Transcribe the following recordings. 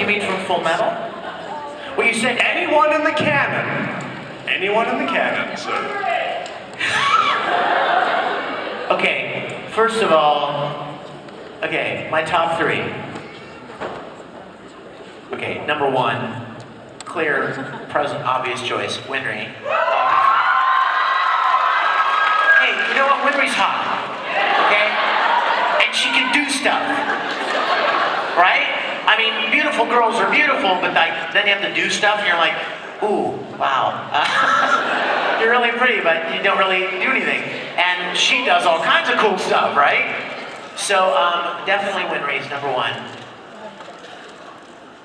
mean from Fullmetal? Well, you said Anyone in the canon. Anyone in the canon, sir. Okay, first of all, okay, my top three. Okay, number one, clear, present, obvious choice, Winry. Hey, you know what? Winry's hot, okay? And she can do stuff, right? I mean, beautiful girls are beautiful, but then you have to do stuff, and you're like, ooh, wow. You're really pretty, but you don't really do anything. And she does all kinds of cool stuff, right? So, definitely Winry's number one.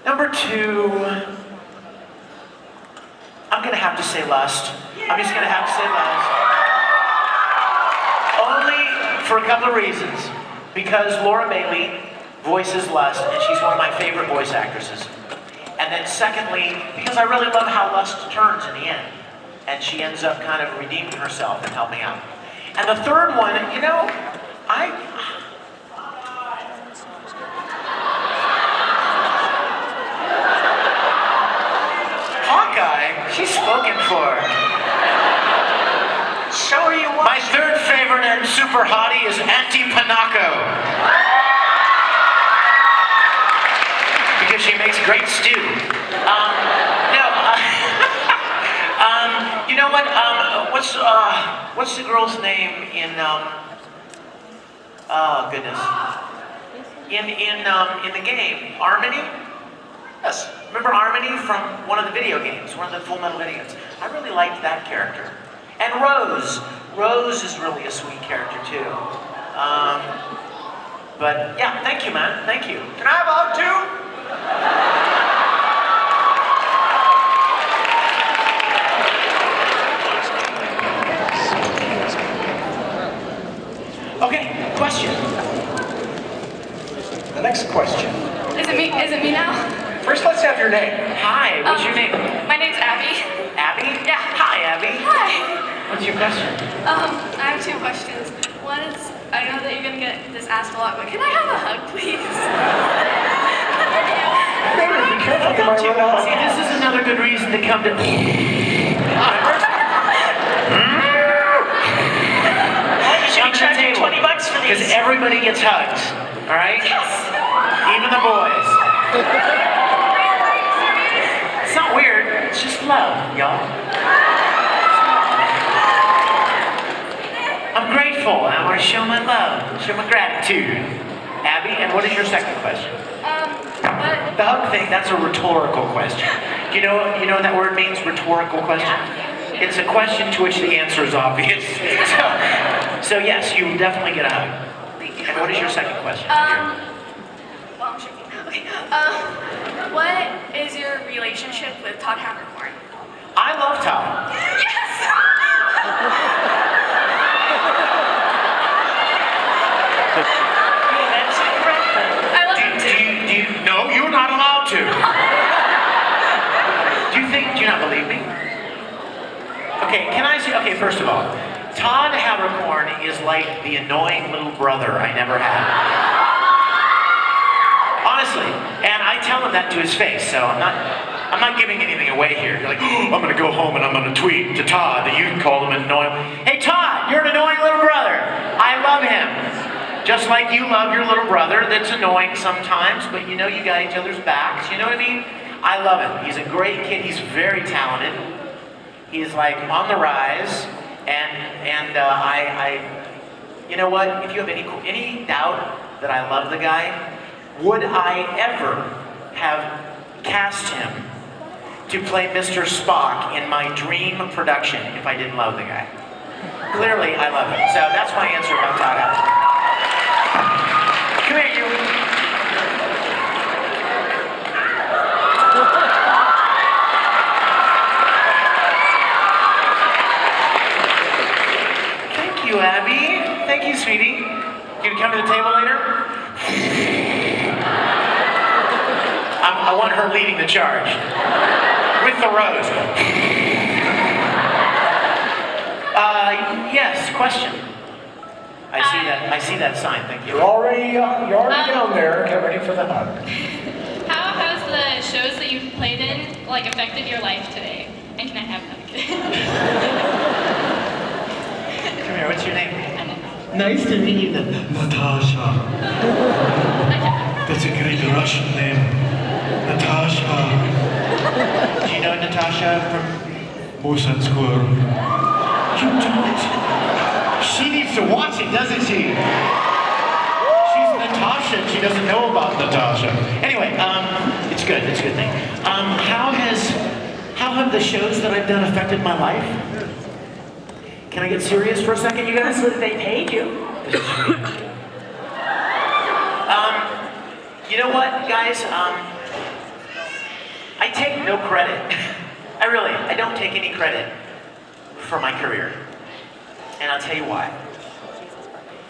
Number two, I'm gonna have to say Lust. I'm just gonna have to say Lust. Only for a couple of reasons. Because Laura Bailey voices Lust, and she's one of my favorite voice actresses. And then secondly, because I really love how Lust turns in the end. And she ends up kind of redeeming herself and helping out. And the third one, you know, Hawkeye, she's spoken for. So are you watching? My third favorite and super hottie is Auntie Panaco. Because she makes great stew. You know what? What's the girl's name in? Oh goodness. In the game, Harmony. Yes. Remember Harmony from one of the video games, one of the Fullmetal video games? I really liked that character. And Rose. Rose is really a sweet character too. But yeah, thank you, man. Thank you. Can I have a hug too? Okay, question. The next question. Is it me now? First, let's have your name. Hi, what's your name? My name's Abby. Abby? Yeah. Hi, Abby. Hi. What's your question? I have two questions. One is, I know that you're gonna get this asked a lot, but can I have a hug, please? Maybe be careful, you might run out. See, this is another good reason to come to... Should we charge you $20 for these? Because everybody gets hugs, all right? Yes. Even the boys. It's not weird, it's just love, y'all. I'm grateful, and I want to show my love, show my gratitude. Abby, and what is your second question? What? The hug thing, that's a rhetorical question. Do you know what that word means, rhetorical question? It's a question to which the answer is obvious. So yes, you will definitely get a hug. And what is your second question? Well, I'm shaking. Okay. What is your relationship with Todd Havercorn? I love Todd. Yes! That's incredible. I love him too. No, you're not allowed to. Do you not believe me? Okay, can I say, okay, first of all, Todd Havercorn is like the annoying little brother I never had. Honestly, and I tell him that to his face, so I'm not giving anything away here. You're like, oh, I'm gonna go home and I'm gonna tweet to Todd that you called him an annoying. Hey Todd, you're an annoying little brother. I love him. Just like you love your little brother that's annoying sometimes, but you know you got each other's backs, you know what I mean? I love him. He's a great kid, he's very talented. He's like on the rise, and you know what? If you have any doubt that I love the guy, would I ever have cast him to play Mr. Spock in my dream production if I didn't love the guy? Clearly, I love him. So that's my answer about Todd Havercorn. Come here, you. Thank you, Abby. Thank you, sweetie. You gonna come to the table later? I want her leading the charge. With the rose. Yes, question. I see that sign, thank you. You're already down there. Get ready for the hug. How has the the shows that you've played in like affected your life today? And can I have another kid? Come here, what's your name? Nice to meet you, Natasha. That's a great Russian name. Natasha. Do you know Natasha from... Busan Square. You don't? She needs to watch it, doesn't she? She's Natasha and she doesn't know about Natasha. Anyway, it's good, it's a good thing. How have the shows that I've done affected my life? Can I get serious for a second, you guys? They paid you. You know what, guys? I take no credit. I don't take any credit for my career. And I'll tell you why.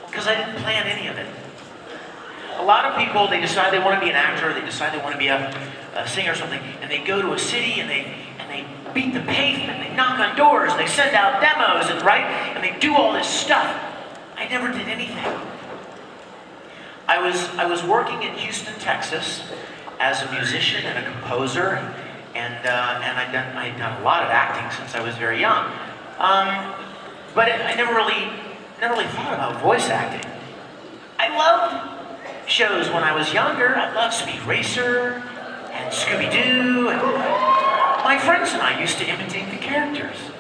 Because I didn't plan any of it. A lot of people, they decide they want to be an actor, they decide they want to be a singer or something, and they go to a city and they beat the pavement, they knock on doors, they send out demos, and they do all this stuff. I never did anything. I was working in Houston, Texas, as a musician and a composer, and I'd done a lot of acting since I was very young. But I never really thought about voice acting. I loved shows when I was younger. I loved Speed Racer and Scooby-Doo, and my friends and I used to imitate the characters.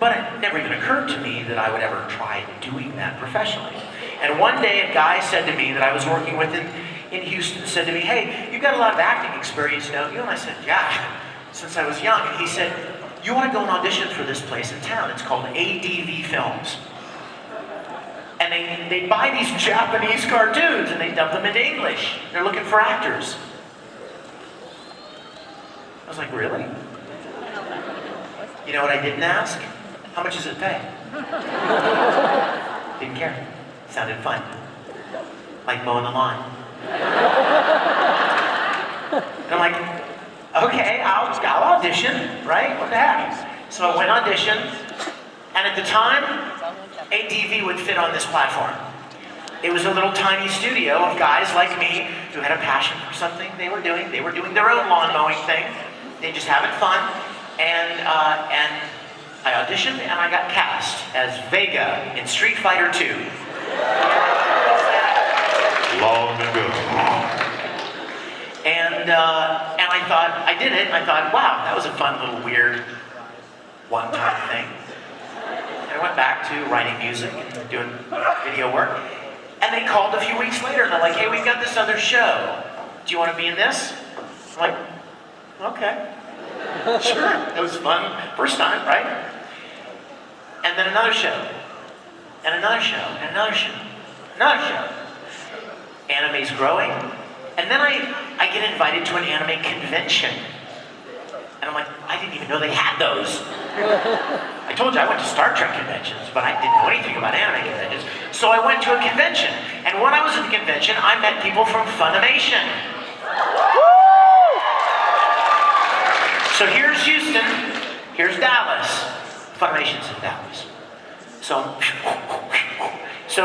But it never even occurred to me that I would ever try doing that professionally. And one day a guy said to me that I was working with in Houston, said to me, "Hey, you've got a lot of acting experience, don't you?" And I said, "Yeah, since I was young." And he said, "You want to go and audition for this place in town. It's called ADV Films. And they buy these Japanese cartoons and they dub them into English. They're looking for actors." I was like, "Really?" You know what I didn't ask? How much does it pay? Didn't care. Sounded fun. Like mowing the lawn. And I'm like, okay, I'll audition, right? What the heck? So I went audition, and at the time, ADV would fit on this platform. It was a little tiny studio of guys like me who had a passion for something they were doing. They were doing their own lawn mowing thing. They just having fun. And I auditioned and I got cast as Vega in Street Fighter 2. Long ago. And I thought, I did it, and I thought, wow, that was a fun little weird one-time thing. And I went back to writing music and doing video work. And they called a few weeks later and they're like, "Hey, we've got this other show. Do you want to be in this?" I'm like, okay. Sure, it was fun. First time, right? And then another show. And another show. And another show. Another show. Anime's growing. And then I get invited to an anime convention. And I'm like, I didn't even know they had those. I told you I went to Star Trek conventions, but I didn't know anything about anime conventions. So I went to a convention. And when I was at the convention, I met people from Funimation. So here's Houston, here's Dallas. Funimation's in Dallas. So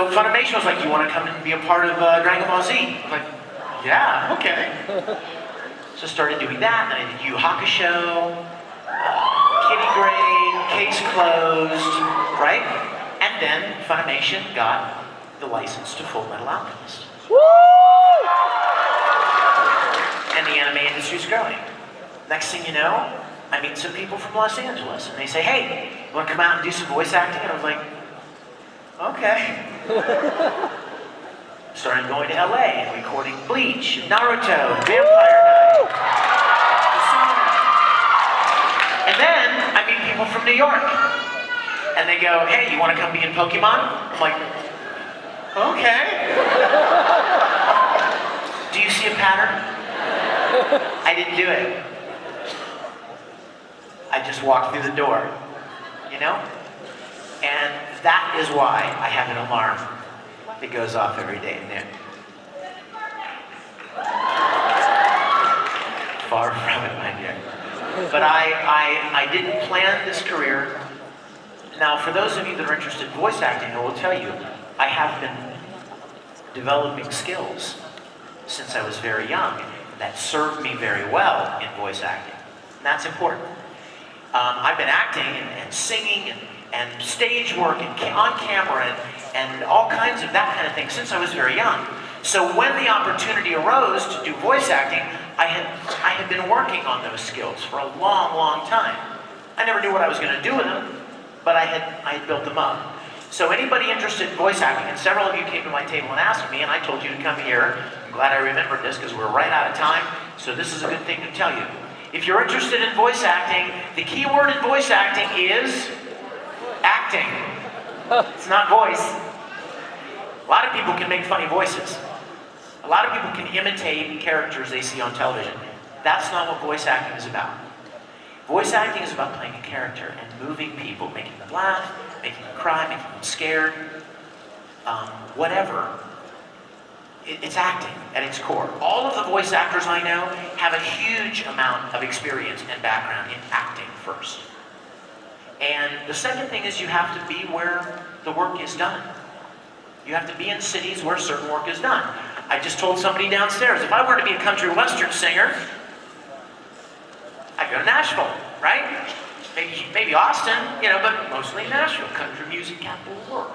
Funimation was like, "You want to come and be a part of Dragon Ball Z?" I was like, "Yeah, okay." So I started doing that, and I did Yu Hakusho, Kitty Grade, Case Closed, right? And then Funimation got the license to Fullmetal Alchemist. And the anime industry's growing. Next thing you know, I meet some people from Los Angeles, and they say, "Hey, you want to come out and do some voice acting?" And I was like, okay. Started going to LA and recording Bleach, Naruto, Vampire Knight, Persona. And then I meet people from New York, and they go, "Hey, you want to come be in Pokemon?" I'm like, okay. Do you see a pattern? I didn't do it. I just walked through the door, you know? And that is why I have an alarm that goes off every day at noon. Far from it, my dear. But I didn't plan this career. Now, for those of you that are interested in voice acting, I will tell you, I have been developing skills since I was very young. that served me very well in voice acting. And that's important. I've been acting and singing and stage work and on camera and all kinds of that kind of thing since I was very young. So when the opportunity arose to do voice acting, I had been working on those skills for a long, long time. I never knew what I was going to do with them, but I had built them up. So anybody interested in voice acting, and several of you came to my table and asked me, and I told you to come here. I'm glad I remembered this because we're right out of time, so this is a good thing to tell you. If you're interested in voice acting, the key word in voice acting is acting. It's not voice. A lot of people can make funny voices. A lot of people can imitate characters they see on television. That's not what voice acting is about. Voice acting is about playing a character and moving people, making them laugh, making them cry, making them scared, whatever. It's acting at its core. All of the voice actors I know have a huge amount of experience and background in acting first. And the second thing is you have to be where the work is done. You have to be in cities where certain work is done. I just told somebody downstairs, if I were to be a country western singer, I'd go to Nashville, right? Maybe Austin, but mostly Nashville, country music capital of the world.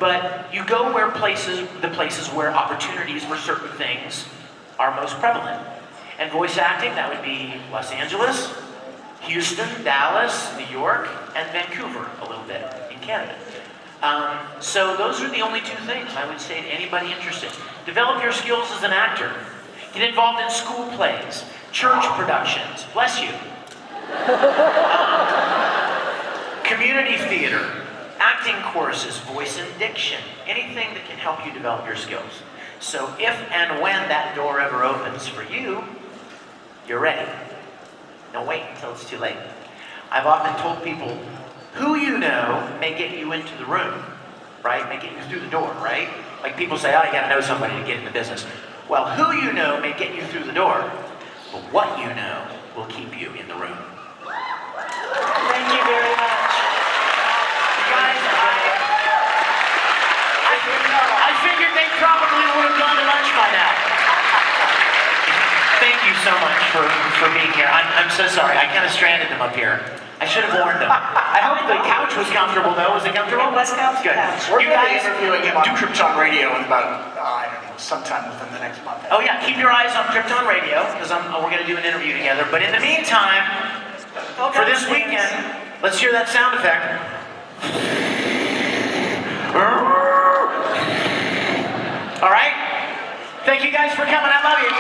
But you go where the places where opportunities for certain things are most prevalent. And voice acting, that would be Los Angeles, Houston, Dallas, New York, and Vancouver a little bit in Canada. So those are the only two things I would say to anybody interested. Develop your skills as an actor. Get involved in school plays, church productions, bless you. Community theater, acting courses, voice and diction, anything that can help you develop your skills. So if and when that door ever opens for you, you're ready. Don't wait until it's too late. I've often told people, who you know may get you into the room, right? May get you through the door, right? Like people say, oh, you gotta know somebody to get in the business. Well, who you know may get you through the door, but what you know will keep you in the room. Thank you very much. Guys, I figured they probably would have gone to lunch by now. Thank you so much for being here. I'm so sorry. I kind of stranded them up here. I should have warned them. I hope the couch was comfortable, though. Was it comfortable? It was comfortable. Good. We're You going to be guys, interviewing him on Krypton Radio in about, I don't know, sometime within the next month. oh yeah, keep your eyes on Krypton Radio, because we're going to do an interview together. But in the meantime, for this weekend, let's hear that sound effect. All right? Thank you guys for coming. I love you.